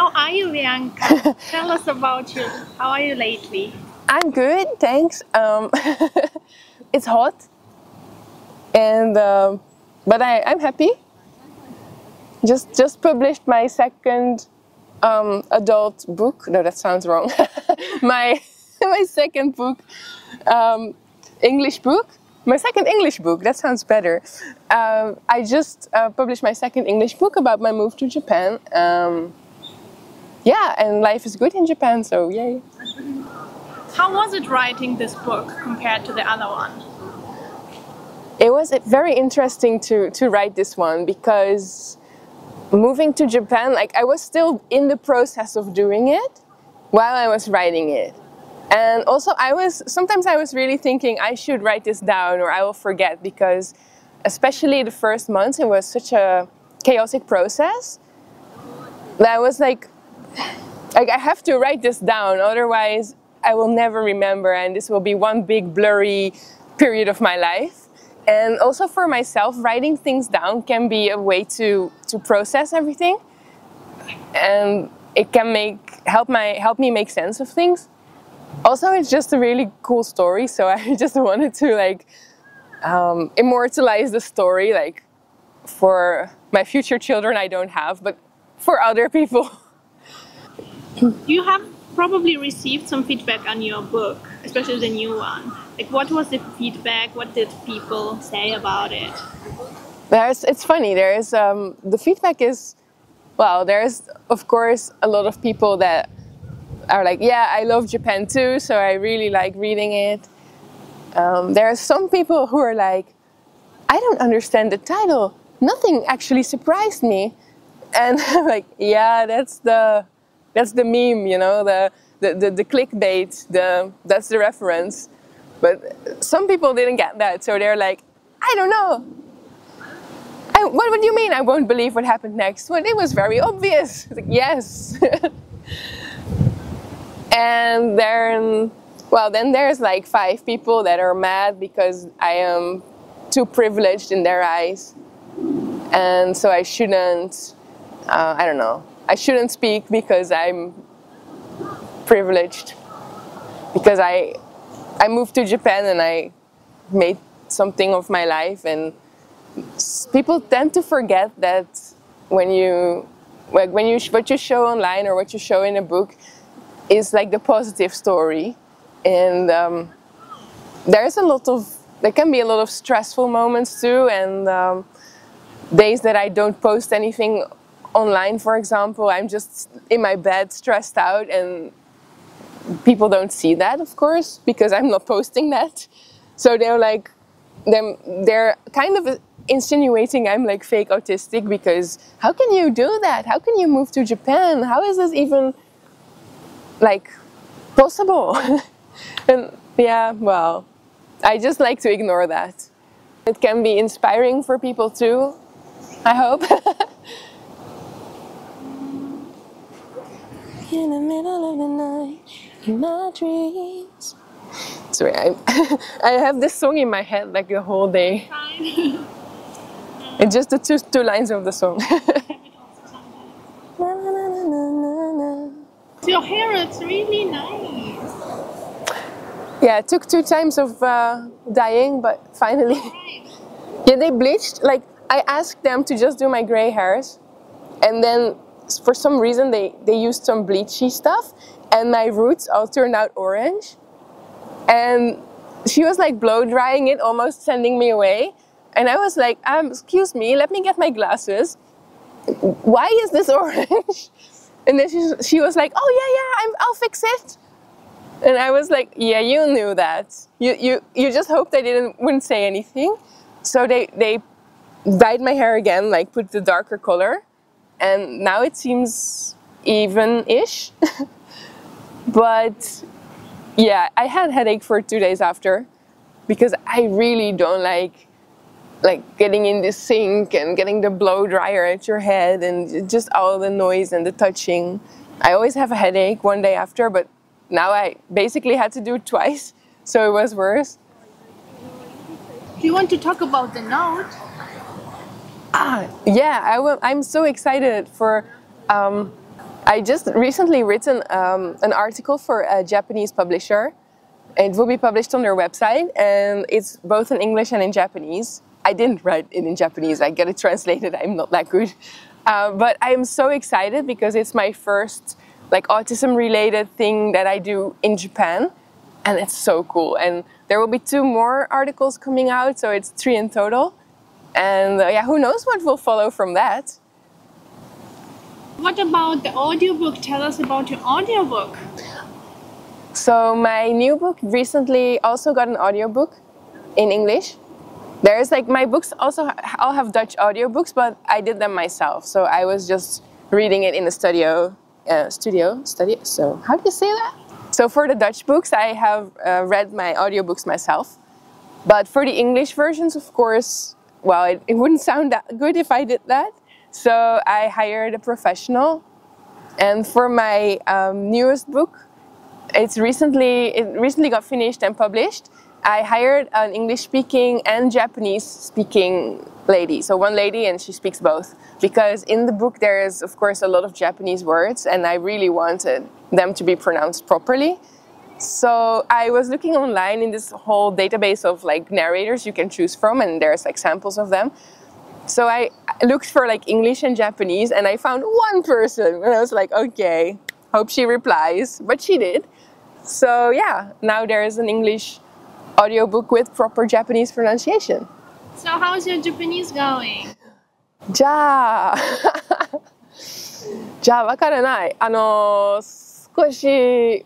How are you, Bianca? Tell us about you. How are you lately? I'm good, thanks. It's hot, and but I'm happy. Just published my second adult book. No, that sounds wrong. my my second book, English book. My second English book. That sounds better. I just published my second English book about my move to Japan. Yeah, and life is good in Japan, so yay. How was it writing this book compared to the other one? It was very interesting to write this one because moving to Japan, like I was still in the process of doing it while I was writing it. And also sometimes I was really thinking I should write this down or I will forget, because especially the first months it was such a chaotic process that I was like I have to write this down, otherwise I will never remember and this will be one big blurry period of my life. And also for myself, writing things down can be a way to process everything, and it can help me make sense of things. Also, it's just a really cool story, so I just wanted to like immortalize the story, like for my future children I don't have, but for other people. You have probably received some feedback on your book, especially the new one. Like, what was the feedback? What did people say about it? It's funny. The feedback is, well, there's of course a lot of people that are like, yeah, I love Japan too, so I really like reading it. There are some people who are like, I don't understand the title. Nothing actually surprised me. And I'm like, yeah, that's the meme, you know, the clickbait, that's the reference. But some people didn't get that, so they're like, I don't know. What do you mean I won't believe what happened next? Well, it was very obvious. Like, yes. And then there's like 5 people that are mad because I am too privileged in their eyes. And so I shouldn't, I don't know, I shouldn't speak because I'm privileged. Because I moved to Japan and I made something of my life, and people tend to forget that what you show online or what you show in a book is like the positive story. And there can be a lot of stressful moments too, and days that I don't post anything online, for example. I'm just in my bed stressed out, and people don't see that, of course, because I'm not posting that. So they're kind of insinuating I'm like fake autistic, because how can you do that? How can you move to Japan? How is this even like possible? And yeah, well, I just like to ignore that. It can be inspiring for people too, I hope. In the middle of the night, in my dreams. Sorry, I have this song in my head like the whole day. Fine. It's just the two lines of the song. Your hair is really nice. Yeah, it took 2 times of dyeing, but finally. Yeah, they bleached. Like, I asked them to just do my gray hairs, and then for some reason they used some bleachy stuff, and my roots all turned out orange. And she was like blow drying it, almost sending me away. And I was like, excuse me, let me get my glasses. Why is this orange? And then she was like, oh yeah, I'll fix it. And I was like, yeah, you knew that. You just hoped I wouldn't say anything. So they dyed my hair again, like put the darker color. And now it seems even-ish. But yeah, I had a headache for 2 days after, because I really don't like getting in the sink and getting the blow dryer at your head and just all the noise and the touching. I always have a headache one day after, but now I basically had to do it twice, so it was worse. Do you want to talk about the note? Yeah, I'm so excited for... I just recently written an article for a Japanese publisher. It will be published on their website, and it's both in English and in Japanese. I didn't write it in Japanese, I get it translated, I'm not that good. But I'm so excited because it's my first like autism related thing that I do in Japan, and it's so cool. And there will be 2 more articles coming out, so it's 3 in total. And yeah, who knows what will follow from that. What about the audiobook? Tell us about your audiobook. So my new book recently also got an audiobook in English. There's like my books also all have Dutch audiobooks, but I did them myself. So I was just reading it in the studio. So how do you say that? So for the Dutch books, I have read my audiobooks myself. But for the English versions, of course, well, it wouldn't sound that good if I did that. So I hired a professional. And for my newest book, it recently got finished and published. I hired an English-speaking and Japanese-speaking lady. So one lady, and she speaks both. Because in the book there is, of course, a lot of Japanese words, and I really wanted them to be pronounced properly. So I was looking online in this whole database of like narrators you can choose from, and there's like samples of them. So I looked for like English and Japanese, and I found one person, and I was like, okay, hope she replies, but she did. So yeah, now there is an English audiobook with proper Japanese pronunciation. So how's your Japanese going? じゃあわからない。少し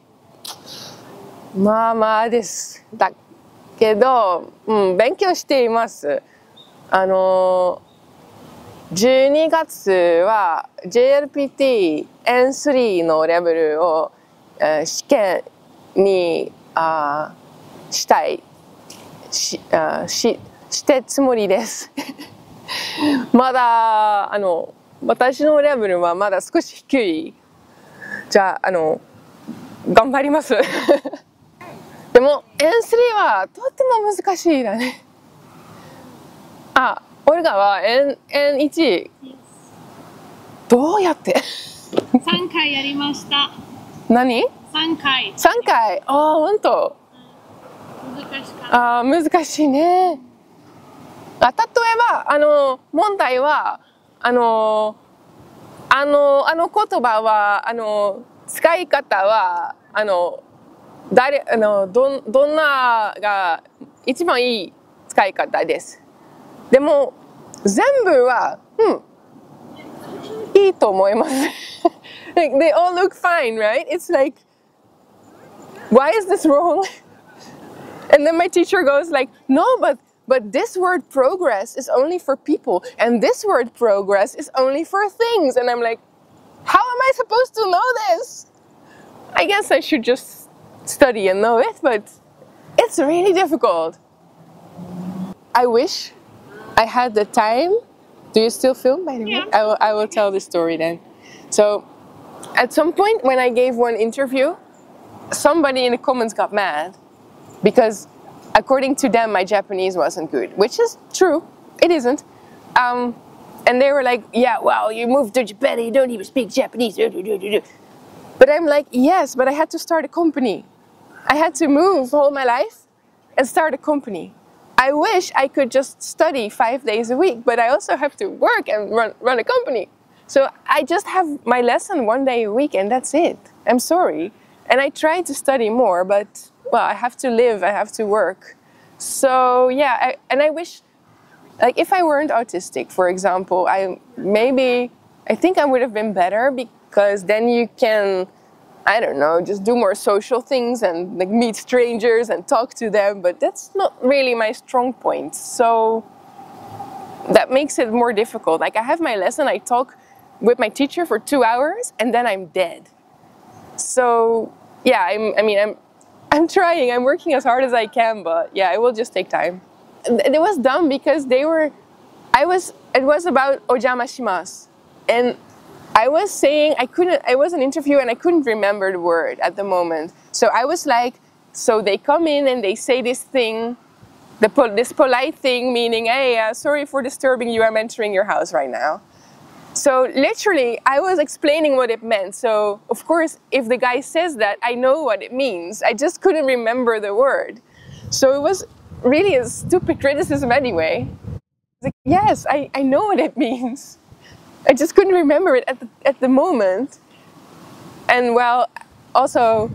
まあまあです。だけど、勉強しています。12月は JLPT N3 のレベルを試験にしてつもりです。まだ私のレベルはまだ少し低い。じゃあ頑張ります。でも N3 はとっても難しいだね。オルガは N1 どうやって3回やりました。何 ?3 回。3回。本当。難しかった。難しいね。例えば問題は言葉は使い方はどんなが一番いい使い方です。でも全部は、いいと思います。Like, they all look fine, right? It's like, why is this wrong? And then my teacher goes like, no, but this word progress is only for people, and this word progress is only for things. And I'm like, how am I supposed to know this? I guess I should just study and know it, but it's really difficult. I wish I had the time. Do you still film, by the way? Yeah. I will tell the story then. So, at some point when I gave one interview, somebody in the comments got mad because according to them my Japanese wasn't good, which is true, it isn't. And they were like, yeah, well, you moved to Japan and you don't even speak Japanese. But I'm like, yes, but I had to start a company. I had to move all my life and start a company. I wish I could just study 5 days a week, but I also have to work and run a company. So I just have my lesson 1 day a week and that's it. I'm sorry. And I try to study more, but well, I have to live, I have to work. So yeah, I wish, like if I weren't autistic, for example, I think I would have been better because then you can, I don't know, just do more social things and like meet strangers and talk to them, but that's not really my strong point. So that makes it more difficult. Like I have my lesson, I talk with my teacher for 2 hours and then I'm dead. So yeah, I'm trying, I'm working as hard as I can, but yeah, it will just take time. It was dumb because it was about ojama shimasu. And I was saying, it was an interview and I couldn't remember the word at the moment. So I was like, so they come in and they say this thing, this polite thing, meaning, hey, sorry for disturbing you, I'm entering your house right now. So literally, I was explaining what it meant. So of course, if the guy says that, I know what it means. I just couldn't remember the word. So it was really a stupid criticism anyway. Like, yes, I know what it means. I just couldn't remember it at the moment. And well, also,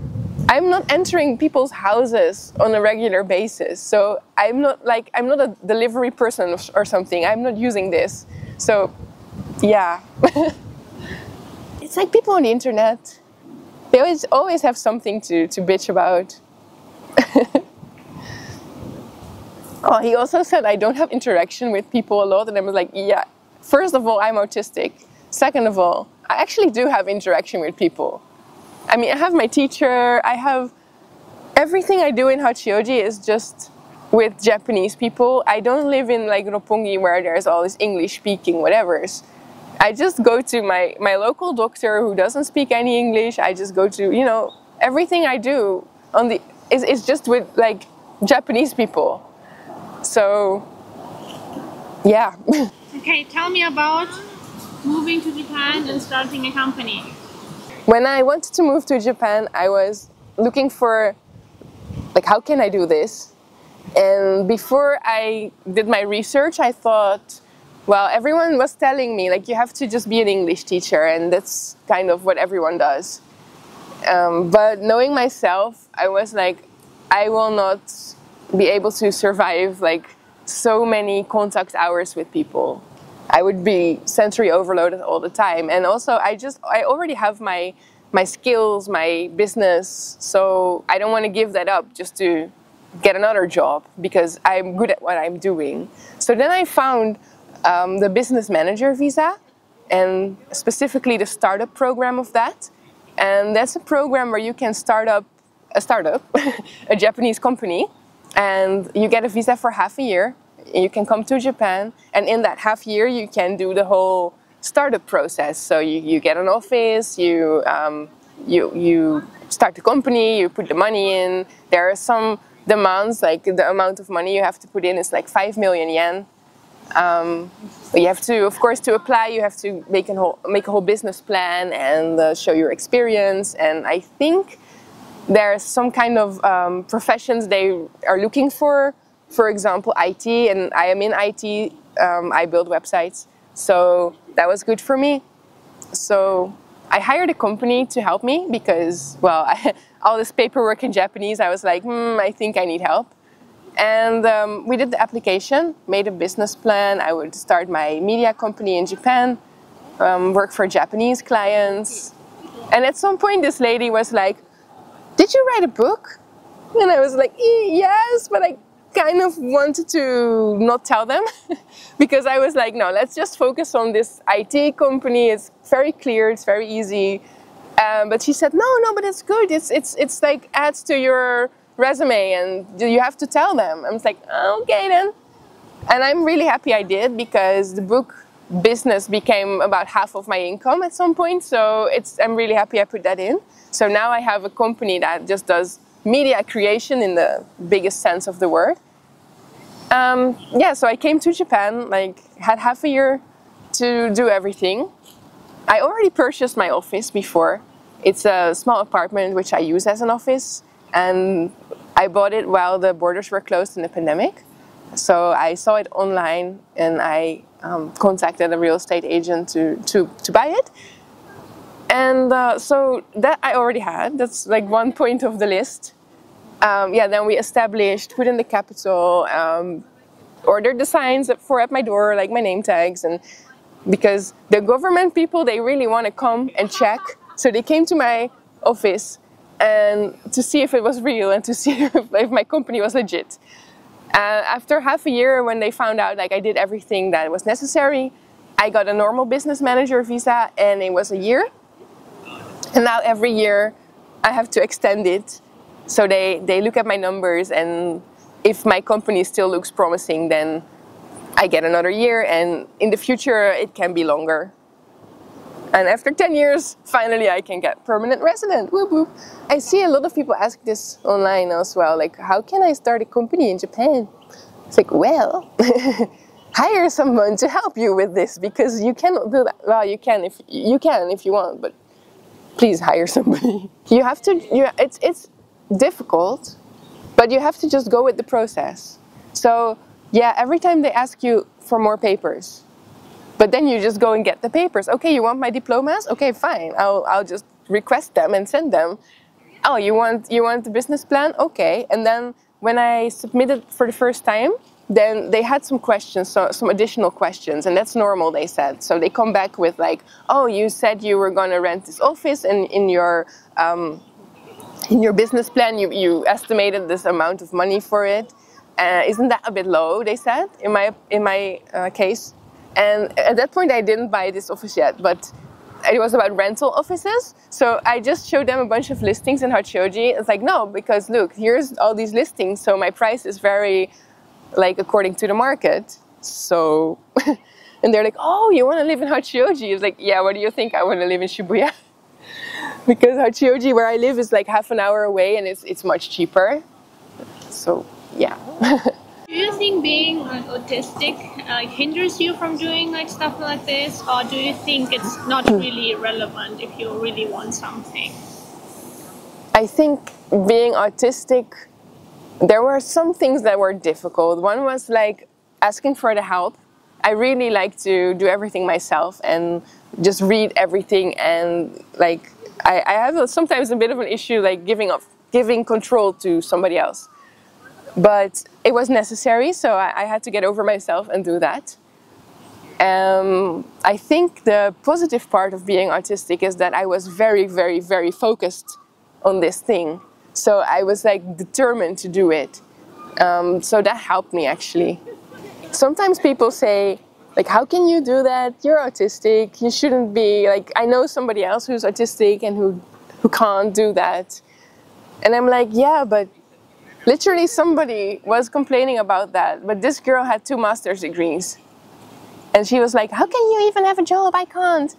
I'm not entering people's houses on a regular basis. So I'm not a delivery person or something. I'm not using this. So yeah. It's like people on the internet. They always have something to bitch about. Oh, he also said I don't have interaction with people a lot, and I was like, yeah, first of all, I'm autistic. Second of all, I actually do have interaction with people. I mean, I have my teacher, I have everything I do in HaTeRz is just with Japanese people. I don't live in like Roppongi where there's all this English speaking whatevers. I just go to my local doctor who doesn't speak any English. I just go to, you know, everything I do is just with like Japanese people. So, yeah. Okay, tell me about moving to Japan and starting a company. When I wanted to move to Japan, I was looking for, like, how can I do this? And before I did my research, I thought, well, everyone was telling me, like, you have to just be an English teacher, and that's kind of what everyone does. But knowing myself, I was like, I will not be able to survive like so many contact hours with people. I would be sensory overloaded all the time. And also I already have my skills, my business, so I don't want to give that up just to get another job because I'm good at what I'm doing. So then I found the business manager visa and specifically the startup program of that. And that's a program where you can start up a startup, a Japanese company, and you get a visa for half a year. You can come to Japan, and in that half year you can do the whole startup process. So you get an office, you start the company, you put the money in. There are some demands, like the amount of money you have to put in is like 5 million yen. You have to, of course, to apply, you have to make a whole business plan and show your experience. And I think there's some kind of professions they are looking for example, IT, and I am in IT. I build websites, so that was good for me. So I hired a company to help me because, well, all this paperwork in Japanese, I was like, I think I need help. And we did the application, made a business plan. I would start my media company in Japan, work for Japanese clients. And at some point, this lady was like, did you write a book? And I was like, yes, but I kind of wanted to not tell them because I was like, no, let's just focus on this IT company. It's very clear, it's very easy. But she said, no, but it's good. It's like adds to your resume and you have to tell them. I was like, okay then. And I'm really happy I did because the book business became about half of my income at some point. So I'm really happy I put that in. So now I have a company that just does media creation in the biggest sense of the word. Yeah, so I came to Japan, like had half a year to do everything. I already purchased my office before. It's a small apartment which I use as an office, and I bought it while the borders were closed in the pandemic. So I saw it online and I contacted a real estate agent to buy it. And so that I already had. That's like one point of the list. Yeah, then we established, put in the capital, ordered the signs for at my door, like my name tags, and because the government people, they really want to come and check. So they came to my office and to see if it was real and to see if my company was legit. After half a year, when they found out like I did everything that was necessary, I got a normal business manager visa and it was a year. And now every year I have to extend it. So they look at my numbers, and if my company still looks promising, then I get another year, and in the future it can be longer. And after 10 years, finally I can get permanent resident. Whoop, whoop. I see a lot of people ask this online as well, like, how can I start a company in Japan? It's like, well, hire someone to help you with this, because you cannot do that. Well, you can if you want, but please hire somebody. You have to. It's difficult, but you have to just go with the process. So yeah, every time they ask you for more papers, but then you just go and get the papers. Okay, you want my diplomas? Okay, fine. I'll just request them and send them. Oh, you want the business plan? Okay. And then when I submitted for the first time, then they had some questions, so some additional questions, and that's normal, they said. So they come back with like, oh, you said you were going to rent this office, and in your business plan you estimated this amount of money for it. Isn't that a bit low? They said in my case. And at that point, I didn't buy this office yet, but it was about rental offices. So I just showed them a bunch of listings in HaTeRz. It's like, no, because look, here's all these listings, so my price is very, like, according to the market. So, and they're like, oh, you want to live in HaTeRz? It's like, yeah, what do you think? I want to live in Shibuya. Because HaTeRz, where I live, is like half an hour away, and it's much cheaper. So, yeah. Do you think being like autistic hinders you from doing like stuff like this, or do you think it's not really relevant if you really want something? I think being autistic, there were some things that were difficult. One was like asking for the help. I really like to do everything myself and just read everything, and like I have sometimes a bit of an issue like giving control to somebody else. But it was necessary, so I had to get over myself and do that. I think the positive part of being autistic is that I was very, very, very focused on this thing. So I was like determined to do it. So that helped me actually. Sometimes people say, like, how can you do that? You're autistic, you shouldn't be, like, I know somebody else who's autistic and who can't do that. And I'm like, yeah, but literally somebody was complaining about that, but this girl had 2 master's degrees. And she was like, how can you even have a job? I can't.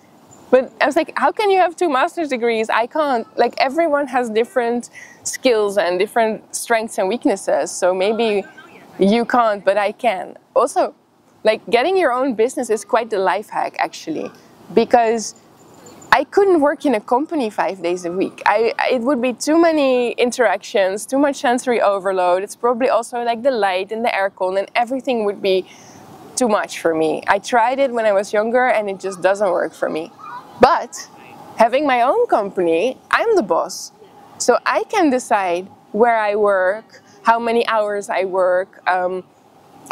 But I was like, how can you have 2 master's degrees? I can't. Like, everyone has different skills and different strengths and weaknesses. So maybe you can't, but I can. Also, like, getting your own business is quite the life hack, actually. Because I couldn't work in a company 5 days a week. It would be too many interactions, too much sensory overload. It's probably also like the light and the aircon, and everything would be too much for me. I tried it when I was younger and it just doesn't work for me. But having my own company, I'm the boss. So I can decide where I work, how many hours I work.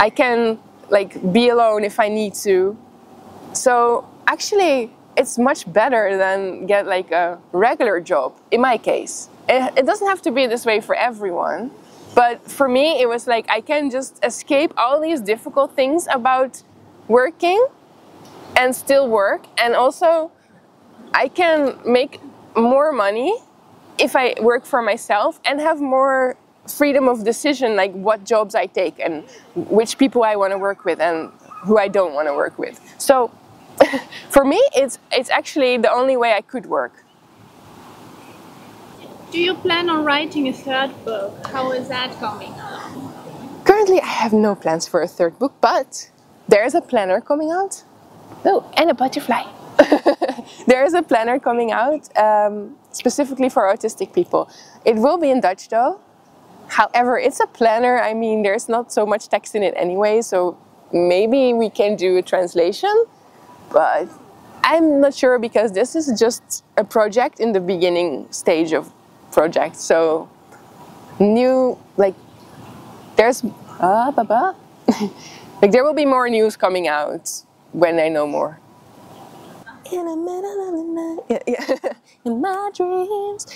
I can like be alone if I need to. So actually, it's much better than get like a regular job, in my case. It doesn't have to be this way for everyone, but for me it was like I can just escape all these difficult things about working and still work, and also I can make more money if I work for myself and have more freedom of decision, like what jobs I take and which people I want to work with and who I don't want to work with. So for me, it's actually the only way I could work. Do you plan on writing a 3rd book? How is that coming along? Currently, I have no plans for a 3rd book, but there is a planner coming out. Oh, and a butterfly. There is a planner coming out specifically for autistic people. It will be in Dutch though. However, it's a planner. I mean, there's not so much text in it anyway, so maybe we can do a translation. But I'm not sure, because this is just a project in the beginning stage of project. So new, like, there's like there will be more news coming out when I know more. In the middle of the night, yeah. In my dreams,